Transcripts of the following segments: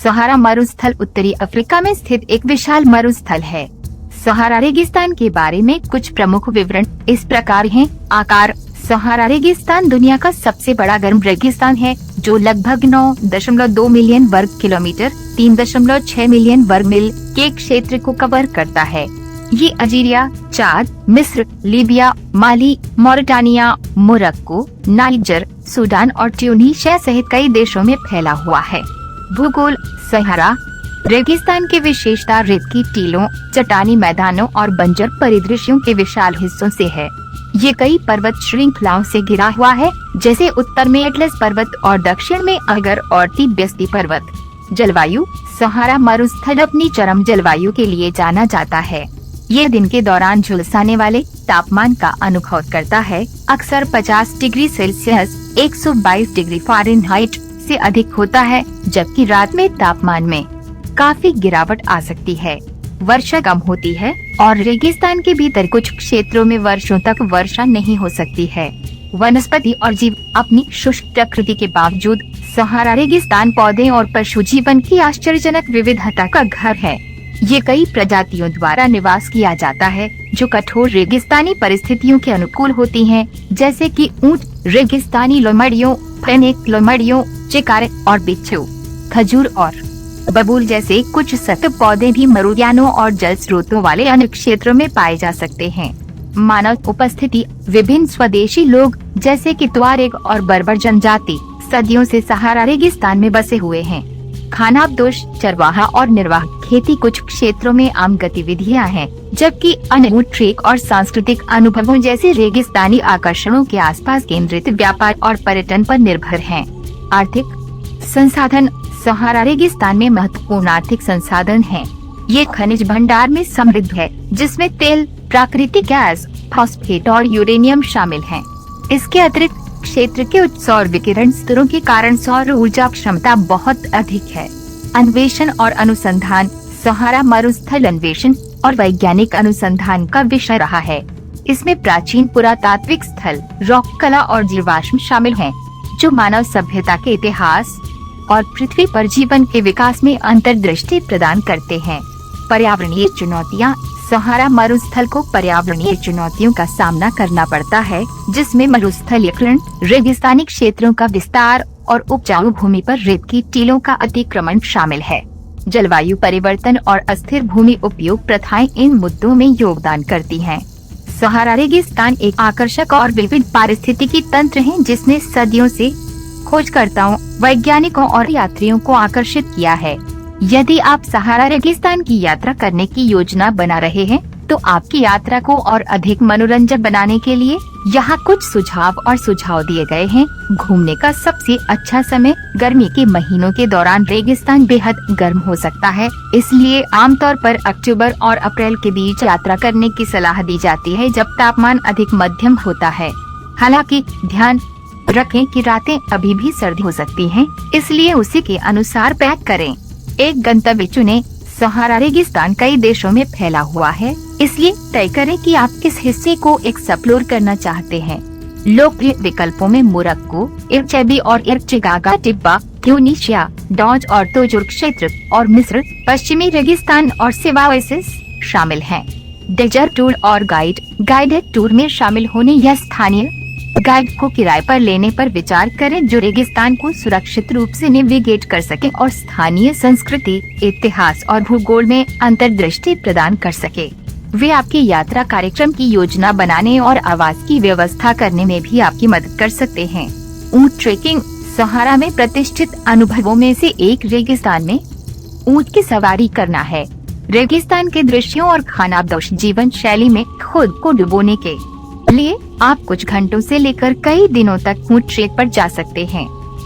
सहारा मरुस्थल उत्तरी अफ्रीका में स्थित एक विशाल मरुस्थल है। सहारा रेगिस्तान के बारे में कुछ प्रमुख विवरण इस प्रकार हैं। आकार: सहारा रेगिस्तान दुनिया का सबसे बड़ा गर्म रेगिस्तान है, जो लगभग 9.2 मिलियन वर्ग किलोमीटर 3.6 मिलियन वर्ग मील के क्षेत्र को कवर करता है। ये अल्जीरिया, चाद, मिस्र, लीबिया, माली, मॉरिटानिया, मोरक्को, नाइजर, सूडान और ट्यूनीशिया सहित कई देशों में फैला हुआ है। भूगोल: सहारा रेगिस्तान की विशेषता रेत की टीलों, चट्टानी मैदानों और बंजर परिदृश्यों के विशाल हिस्सों से है। ये कई पर्वत श्रृंखलाओं से घिरा हुआ है, जैसे उत्तर में एटलस पर्वत और दक्षिण में अगर और तिब्बती पर्वत। जलवायु: सहारा मरुस्थल अपनी चरम जलवायु के लिए जाना जाता है। ये दिन के दौरान झुलसाने वाले तापमान का अनुभव करता है, अक्सर 50 डिग्री सेल्सियस 122 डिग्री फ़ारेनहाइट से अधिक होता है, जबकि रात में तापमान में काफी गिरावट आ सकती है। वर्षा कम होती है और रेगिस्तान के भीतर कुछ क्षेत्रों में वर्षों तक वर्षा नहीं हो सकती है। वनस्पति और जीव: अपनी शुष्क प्रकृति के बावजूद सहारा रेगिस्तान पौधे और पशु जीवन की आश्चर्यजनक विविधता का घर है। ये कई प्रजातियों द्वारा निवास किया जाता है, जो कठोर रेगिस्तानी परिस्थितियों के अनुकूल होती हैं, जैसे कि ऊंट, रेगिस्तानी लोमड़ियों, फेनेक लोमड़ियों, चिकारे और बिच्छू। खजूर और बबूल जैसे कुछ सख्त पौधे भी मरुद्यानों और जल स्रोतों वाले अन्य क्षेत्रों में पाए जा सकते हैं। मानव उपस्थिति: विभिन्न स्वदेशी लोग जैसे कि तुआरेग और बर्बर जनजाति सदियों से सहारा रेगिस्तान में बसे हुए हैं। खानाबदोश, चरवाहा और निर्वाह खेती कुछ क्षेत्रों में आम गतिविधियां हैं, जबकि अन्य ट्रेक और सांस्कृतिक अनुभवों जैसे रेगिस्तानी आकर्षणों के आसपास केंद्रित व्यापार और पर्यटन पर निर्भर हैं। आर्थिक संसाधन: सहारा रेगिस्तान में महत्वपूर्ण आर्थिक संसाधन हैं। ये खनिज भंडार में समृद्ध है, जिसमें तेल, प्राकृतिक गैस, फॉस्फेट और यूरेनियम शामिल हैं। इसके अतिरिक्त क्षेत्र के उच्च सौर विकिरण स्तरों के कारण सौर ऊर्जा क्षमता बहुत अधिक है। अन्वेषण और अनुसंधान: सहारा मरुस्थल अन्वेषण और वैज्ञानिक अनुसंधान का विषय रहा है। इसमें प्राचीन पुरातात्विक स्थल, रॉक कला और जीवाश्म शामिल हैं, जो मानव सभ्यता के इतिहास और पृथ्वी पर जीवन के विकास में अंतर्दृष्टि प्रदान करते हैं। पर्यावरणीय चुनौतियां: सहारा मरुस्थल को पर्यावरणीय चुनौतियों का सामना करना पड़ता है, जिसमें मरुस्थलीकरण, रेगिस्तानी क्षेत्रों का विस्तार और उपजाऊ भूमि पर रेत की टीलों का अतिक्रमण शामिल है। जलवायु परिवर्तन और अस्थिर भूमि उपयोग प्रथाएं इन मुद्दों में योगदान करती हैं। सहारा रेगिस्तान एक आकर्षक और विविध पारिस्थितिकी तंत्र है, जिसने सदियों से खोजकर्ताओं, वैज्ञानिकों और यात्रियों को आकर्षित किया है। यदि आप सहारा रेगिस्तान की यात्रा करने की योजना बना रहे हैं, तो आपकी यात्रा को और अधिक मनोरंजक बनाने के लिए यहाँ कुछ सुझाव दिए गए हैं। घूमने का सबसे अच्छा समय: गर्मी के महीनों के दौरान रेगिस्तान बेहद गर्म हो सकता है, इसलिए आमतौर पर अक्टूबर और अप्रैल के बीच यात्रा करने की सलाह दी जाती है, जब तापमान अधिक मध्यम होता है। हालांकि ध्यान रखें कि रातें अभी भी सर्द हो सकती हैं, इसलिए उसी के अनुसार पैक करें। एक गंतव्य चुनें: सहारा रेगिस्तान कई देशों में फैला हुआ है, इसलिए तय करें कि आप किस हिस्से को एक्सप्लोर करना चाहते हैं। लोकप्रिय विकल्पों में मोरक्को, इरचेबी और इरचेगागा टिब्बा, ट्यूनीशिया, डॉज और तोजुर क्षेत्र और मिस्र, पश्चिमी रेगिस्तान और सिवाओसिस शामिल हैं। डेजर्ट टूर और गाइडेड टूर में शामिल होने या स्थानीय गाइड को किराए पर लेने पर विचार करें, जो रेगिस्तान को सुरक्षित रूप से नेविगेट कर सके और स्थानीय संस्कृति, इतिहास और भूगोल में अंतर्दृष्टि प्रदान कर सके। वे आपकी यात्रा कार्यक्रम की योजना बनाने और आवास की व्यवस्था करने में भी आपकी मदद कर सकते हैं। ऊंट ट्रेकिंग: सहारा में प्रतिष्ठित अनुभवों में से एक रेगिस्तान में ऊंट की सवारी करना है। रेगिस्तान के दृश्यों और खानाबदोश जीवन शैली में खुद को डुबोने के लिए आप कुछ घंटों से लेकर कई दिनों तक ऊंट ट्रेक पर जा सकते हैं।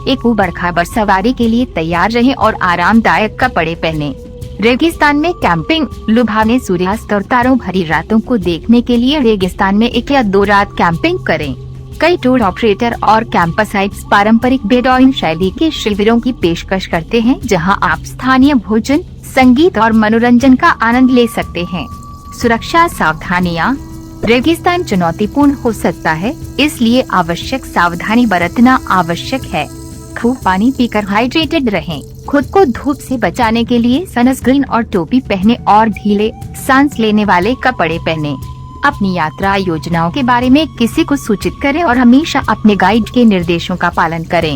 एक उबड़-खाबड़ सवारी के लिए तैयार रहें और आरामदायक कपड़े पहनें। रेगिस्तान में कैंपिंग: लुभावने सूर्यास्त और तारों भरी रातों को देखने के लिए रेगिस्तान में 1 या 2 रात कैंपिंग करें। कई टूर ऑपरेटर और कैंपसाइट्स पारंपरिक बेडॉइन शैली के शिविरों की पेशकश करते हैं, जहां आप स्थानीय भोजन, संगीत और मनोरंजन का आनंद ले सकते हैं। सुरक्षा सावधानियां: रेगिस्तान चुनौतीपूर्ण हो सकता है, इसलिए आवश्यक सावधानी बरतना आवश्यक है। खूब पानी पीकर हाइड्रेटेड रहें। खुद को धूप से बचाने के लिए सनस्क्रीन और टोपी पहने और ढीले सांस लेने वाले कपड़े पहने। अपनी यात्रा योजनाओं के बारे में किसी को सूचित करें और हमेशा अपने गाइड के निर्देशों का पालन करें।